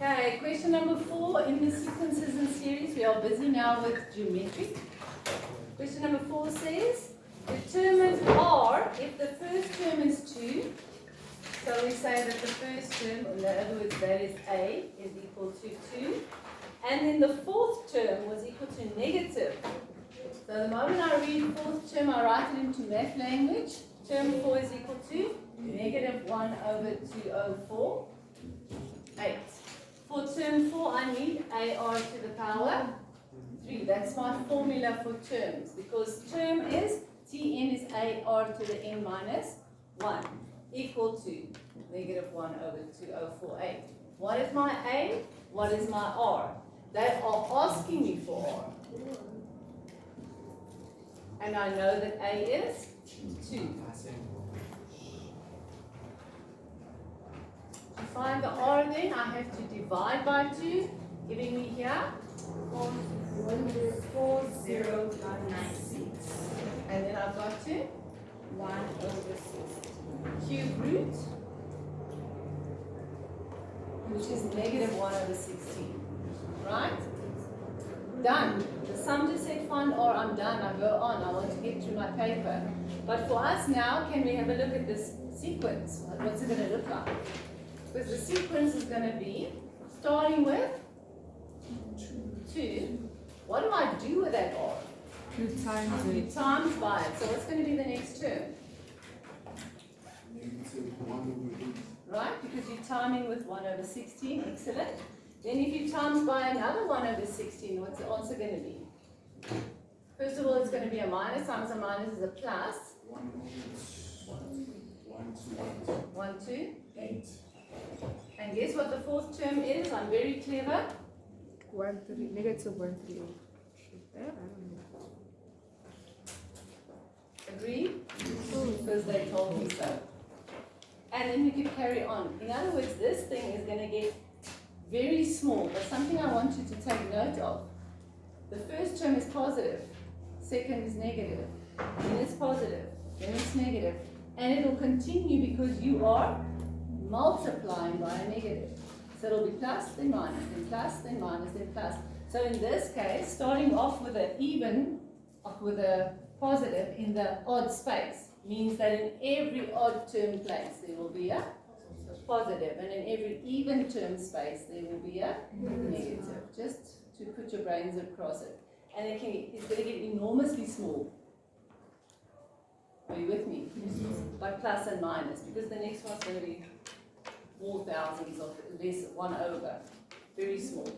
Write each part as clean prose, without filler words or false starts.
Okay, question number 4 in the sequences and series. We are busy now with geometry. Question number 4 says, determine R if the first term is 2. So we say that the first term, in other words, that is A, is equal to 2. And then the fourth term was equal to negative. So the moment I read fourth term, I write it into math language. Term 4 is equal to negative 1 over 204, 8. For term 4, I need AR to the power 3. That's my formula for terms, because term is Tn is AR to the n minus 1 equal to negative 1 over 2048. What is my A? What is my R? They are asking me for R. And I know that A is 2. To find the R then, I have to divide by 2, giving me here 40996. And then I've got to 1 over 6. Cube root, which is negative 1 over 16. Right? Done. The sum just said find R, I'm done, I go on, I want to get through my paper. But for us now, can we have a look at this sequence? What's it going to look like? Because the sequence is going to be starting with 2. What do I do with that R? 2 times it. 2 times by it. So what's going to be the next term? Negative 1 over 8. Right? Because you're timing with 1 over 16. Excellent. Then if you times by another 1 over 16, what's the answer going to be? First of all, it's going to be a minus times a minus is a plus. 1 over 1, 2. 8. And guess what the fourth term is? I'm very clever. 1, 3, negative 1, 3. I don't know. Agree? Because they told me so. And then you can carry on. In other words, this thing is going to get very small, but something I want you to take note of. The first term is positive, second is negative, then it's positive, then it's negative, and it will continue because you are multiplying by a negative. So it'll be plus, then minus, then plus, then minus, then plus. So in this case, starting off with an even, with a positive in the odd space, means that in every odd term place there will be a positive, and in every even term space there will be a negative, just to put your brains across it. And it's going to get enormously small. Are you with me? By plus and minus, because the next one's going to be more thousands of less 1 over, very small.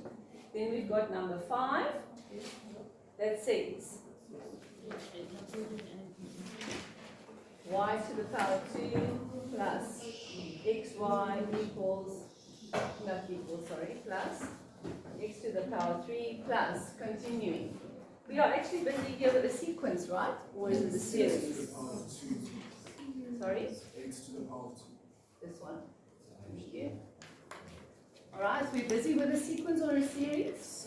Then we've got number 5 that says y to the power 2 plus xy equals, plus x to the power 3 plus, continuing. We are actually busy here with a sequence, right? Or is it the series? Sorry? X to the power 2. This one. Thank you. Alright, so we're busy with a sequence or a series?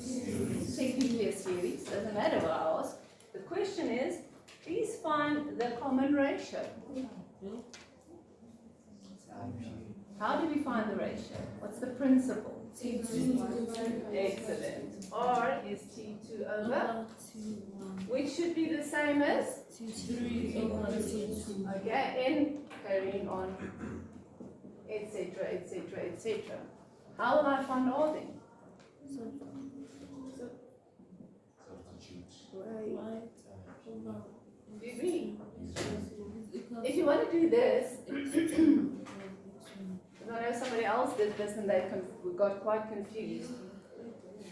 Technically a series, doesn't matter what I ask. The question is, please find the common ratio. How do we find the ratio? What's the principle? T2. Excellent. R is T2 over, which should be the same as? Okay, and carrying on, etc., etc., etc. How will I find R then? Do you agree? If you want to do this, I know somebody else did this and they got quite confused.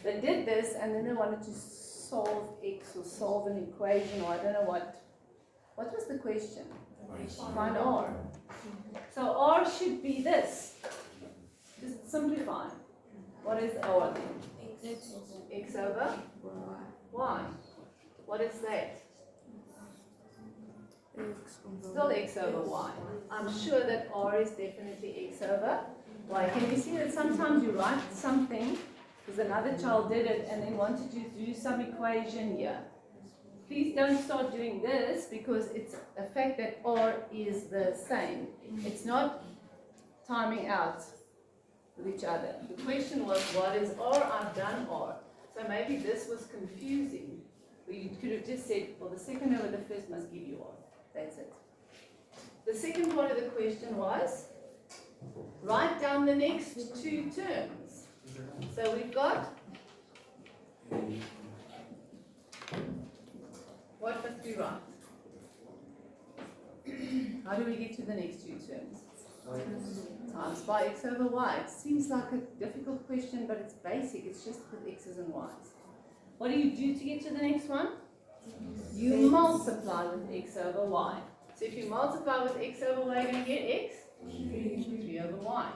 They did this and then they wanted to solve X or solve an equation, or I don't know what. What was the question? Find R. So R should be this. Just simplify. What is R then? X over Y. What is that? Still x over y. I'm sure that R is definitely x over y. Can you see that sometimes you write something, because another child did it and then wanted to do some equation here. Please don't start doing this, because it's a fact that R is the same. It's not timing out with each other. The question was, what is R? I've done R. So maybe this was confusing. But you could have just said, well, the second over the first must give you R. That's it. The second part of the question was, write down the next two terms. So we've got, what must we write? How do we get to the next two terms? Times by x over y. It seems like a difficult question, but it's basic. It's just with x's and y's. What do you do to get to the next one? You multiply with x over y. So if you multiply with x over y, you're going to get x? 3 over y.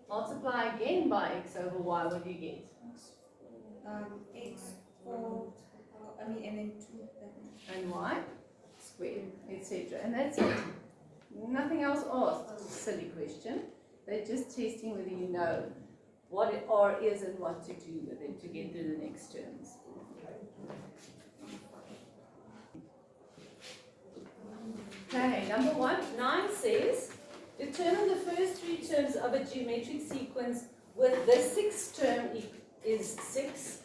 Multiply again by x over y, what do you get? X 4, and then 2. And y? Squared, etc. And that's it. Nothing else asked. Silly question. They're just testing whether you know what R is and what to do with it to get through the next terms. Okay, number 1, 9 says, determine the first 3 terms of a geometric sequence with the 6th term is 6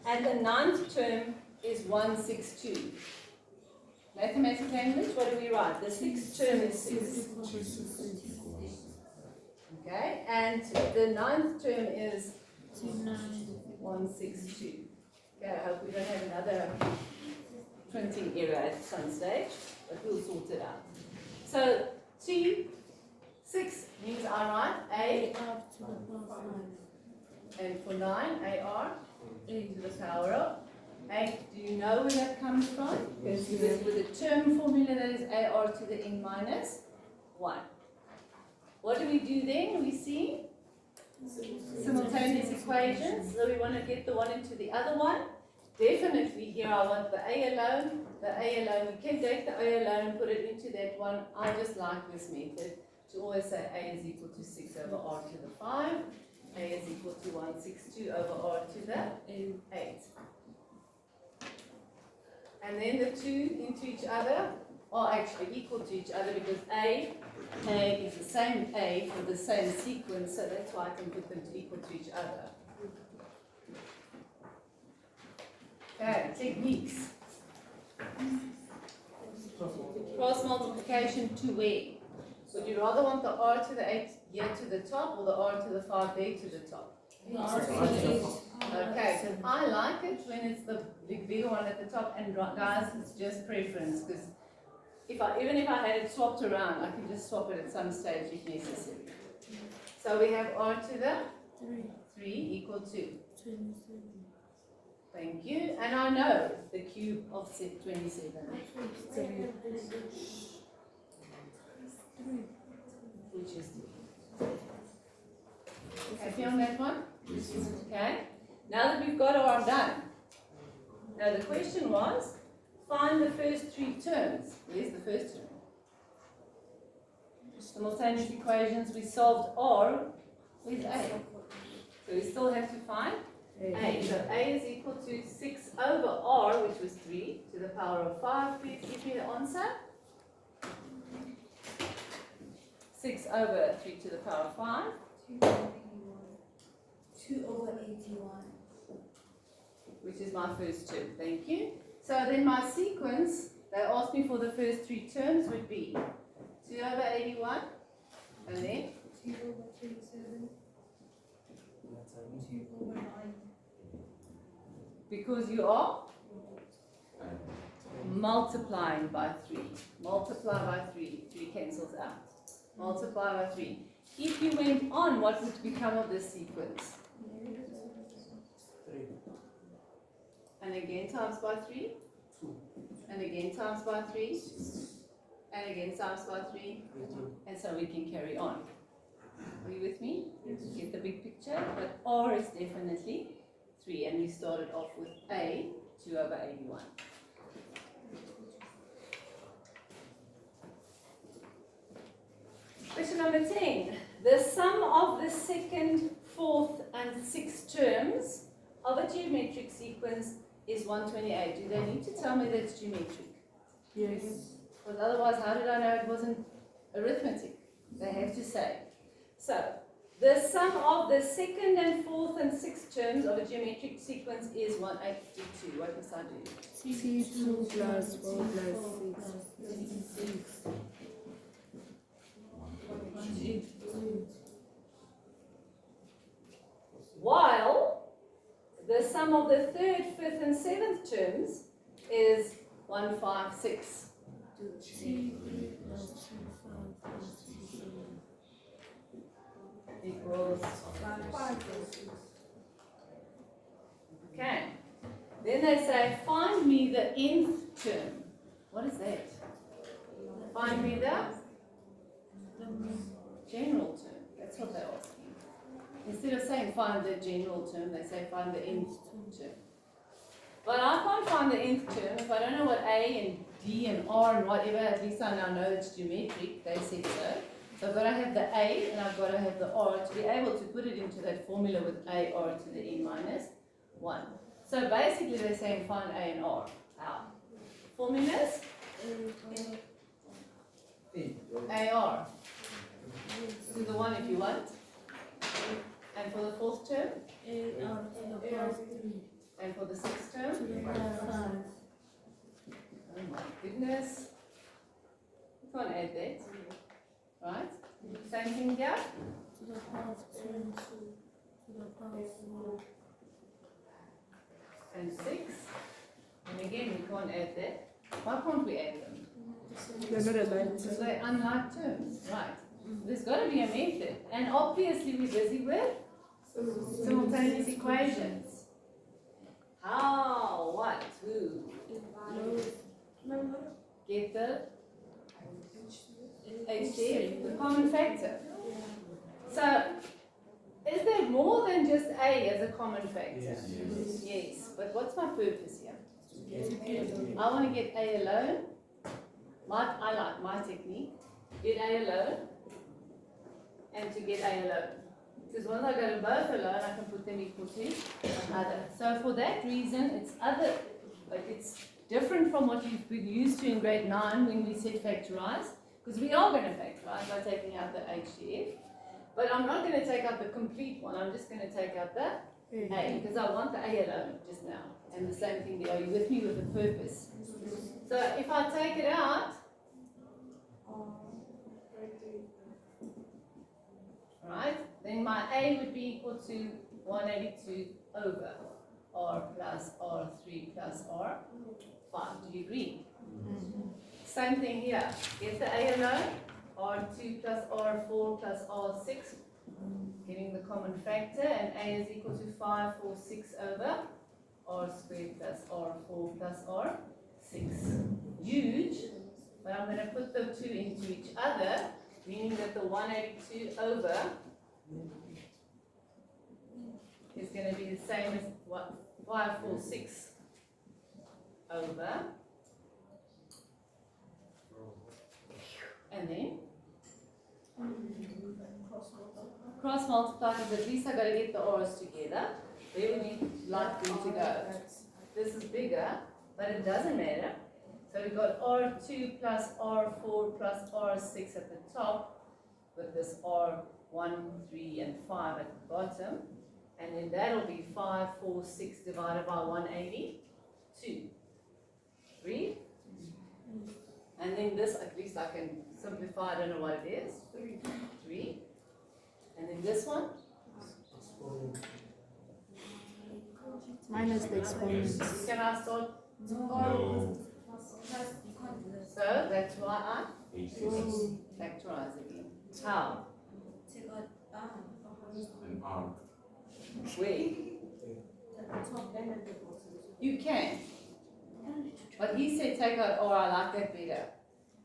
and the 9th term is 162. Mathematical language, what do we write? The 6th term is 6. Okay, and the 9th term is 162. Okay, I hope we don't have another printing error at some stage, but we'll sort it out. So, 2, 6 means I write A, and for 9, AR to the power of 8. Do you know where that comes from? Because with the term formula that is AR to the n minus 1. What do we do then? We see simultaneous equations. So we want to get the one into the other one. Definitely here I want the A alone, we can take the A alone and put it into that one. I just like this method to always say A is equal to 6 over R to the 5, A is equal to 162 over R to the 8. And then the 2 into each other are actually equal to each other because A is the same A for the same sequence, so that's why I can put them equal to each other. Okay, techniques. Cross multiplication to where? Would you rather want the R to the 8 here to the top or the R to the 5 there to the top? Okay, I like it when it's the bigger one at the top, and guys, it's just preference because even if I had it swapped around, I can just swap it at some stage if necessary. So we have R to the 3 equal to. Thank you. And I know the cube of 27. Which is 3. Happy on that one? Okay. Now that we've got R done. Now the question was, find the first 3 terms. Where's the first term? Simultaneous equations, we solved R. Where's A? So we still have to find A. So A is equal to 6 over R, which was 3, to the power of 5. Please give me the answer. 6 over 3 to the power of 5. 2 over 81. Which is my first term. Thank you. So then my sequence, they asked me for the first 3 terms would be 2 over 81, and then 2 over 27. 2 over 9. because you are multiplying by 3. Multiply by 3. 3 cancels out. Multiply by 3. If you went on, what would become of this sequence? 3. And again times by 3. 2. And again times by 3. And again times by 3. And so we can carry on. Are you with me? Yes. Get the big picture. But R is definitely 3. And we started off with A, 2 over 81. Question number 10. The sum of the second, fourth, and sixth terms of a geometric sequence is 128. Do they need to tell me that it's geometric? Yes. Because otherwise, how did I know it wasn't arithmetic? They have to say. So, The sum of the second and fourth and sixth terms of a geometric sequence is 182. What must I do? T2 plus 4 plus 6. While the sum of the third, fifth, and seventh terms is 156. Equals. Okay. Then they say, find me the nth term. What is that? Find me the general term. That's what they're asking. Instead of saying find the general term, they say find the nth term. But I can't find the nth term if I don't know what A and D and R and whatever. At least I now know it's geometric. They said so. So I've got to have the A and I've got to have the R to be able to put it into that formula with A R to the N minus 1. So basically they're saying find A and R. How? Formulas? AR. Do the one if you want. And for the fourth term? And for the sixth term? Oh my goodness. You can't add that. Right? Same thing here? And 6. And again, we can't add that. Why can't we add them? They're not aligned. Because they're unlike terms. Right. There's got to be a method. And obviously we're busy with simultaneous equations. How? What? Who? Get the HCF, the common factor. So, is there more than just A as a common factor? Yes. But what's my purpose here? I want to get A alone. I like my technique. Get A alone. And to get A alone. Because once I go to both alone, I can put them equal to other. So for that reason, it's other. It's different from what you've been used to in grade 9 when we said factorize. Because we are going to factorize by taking out the HCF. But I'm not going to take out the complete one. I'm just going to take out the A. Because I want the A alone just now. And the same thing there. Are you with me with the purpose? So if I take it out, right, then my A would be equal to 182 over R plus R3 plus R5. Do you agree? Same thing here. Get the A alone. R2 plus R4 plus R6. Getting the common factor. And A is equal to 546 over R squared plus R4 plus R6. Huge. But I'm going to put the two into each other. Meaning that the 182 over is going to be the same as 546 over, and then cross multiply, because at least I got to get the R's together. Where we need like them to go. This is bigger, but it doesn't matter. So we've got R2 plus R4 plus R6 at the top, with this R1, 3, and 5 at the bottom. And then that'll be 5, 4, 6 divided by 182. 3. And then this, at least I can simplify, I don't know what it is. 3. And then this one? Minus the exponents. Can I start? No. So that's why I factorize again. How? Take out An R. Where? You can. But he said take out R, I like that better.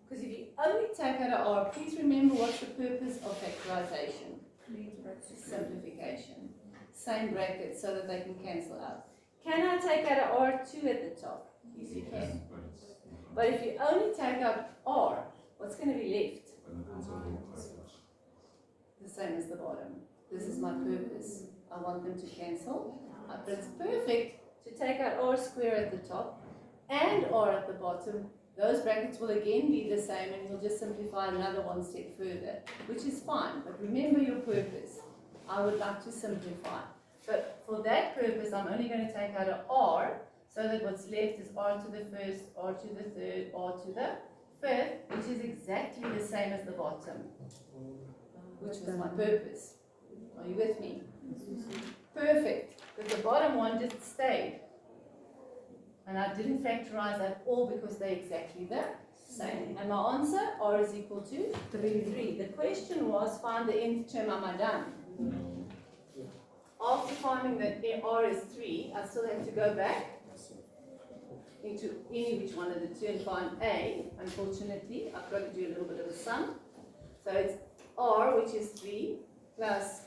Because if you only take out an R, please remember what's the purpose of factorization? Simplification. Same brackets so that they can cancel out. Can I take out an R2 at the top? Yes, you can. But if you only take out R, what's going to be left? The same as the bottom. This is my purpose. I want them to cancel. But it's perfect to take out R square at the top and R at the bottom. Those brackets will again be the same, and we'll just simplify another one step further, which is fine. But remember your purpose. I would like to simplify. But for that purpose, I'm only going to take out an r, so that what's left is r to the first, r to the third, r to the fifth, which is exactly the same as the bottom, which was my purpose. Are you with me? Perfect. Because the bottom one just stayed. And I didn't factorize at all because they're exactly the same. And my answer, r is equal to 3. The question was, find the nth term. Am I done? After finding that r is 3, I still have to go back into any which one of the two and find a. Unfortunately, I've got to do a little bit of a sum. So it's r, which is 3, plus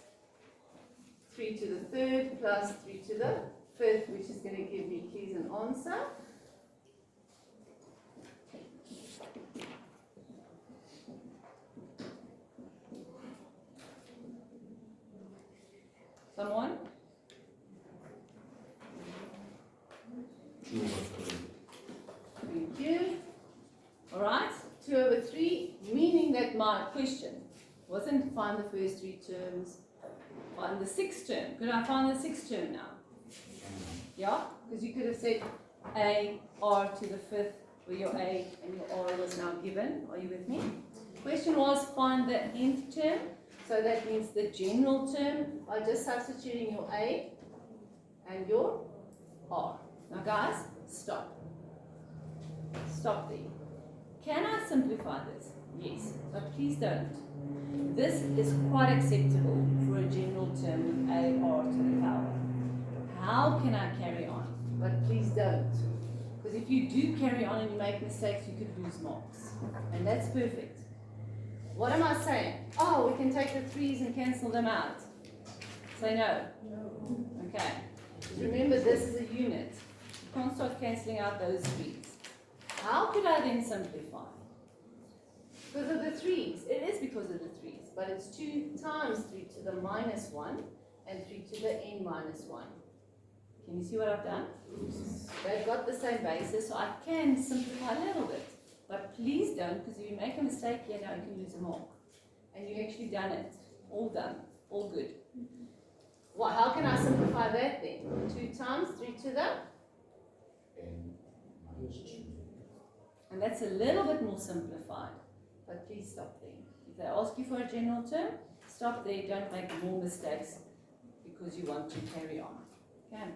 3 to the third, plus 3 to the fifth, which is going to give me, please, an answer. Someone? 2 over 3. Thank you. Alright, 2 over 3, meaning that my question wasn't find the first 3 terms, find the 6th term. Could I find the 6th term now? Yeah? Because you could have said a, r to the 5th, where your a and your r was now given. Are you with me? Question was find the nth term. So that means the general term by just substituting your a and your r. Now guys, stop. Stop there. Can I simplify this? Yes, but please don't. This is quite acceptable for a general term with a r to the power. How can I carry on? But please don't. Because if you do carry on and you make mistakes, you could lose marks. And that's perfect. What am I saying? Oh, we can take the 3's and cancel them out. Say no. Okay. Remember, this is a unit. You can't start cancelling out those 3's. How could I then simplify? Because of the 3's. It is because of the 3's. But it's 2 times 3 to the minus 1 and 3 to the n minus 1. Can you see what I've done? They've got the same basis, so I can simplify a little bit. But please don't, because if you make a mistake here now, you can lose a mark. And you've actually done it. All done. All good. Well, how can I simplify that then? 2 times 3 to the? N minus 2. And that's a little bit more simplified. But please stop there. If they ask you for a general term, stop there. Don't make more mistakes because you want to carry on. Okay?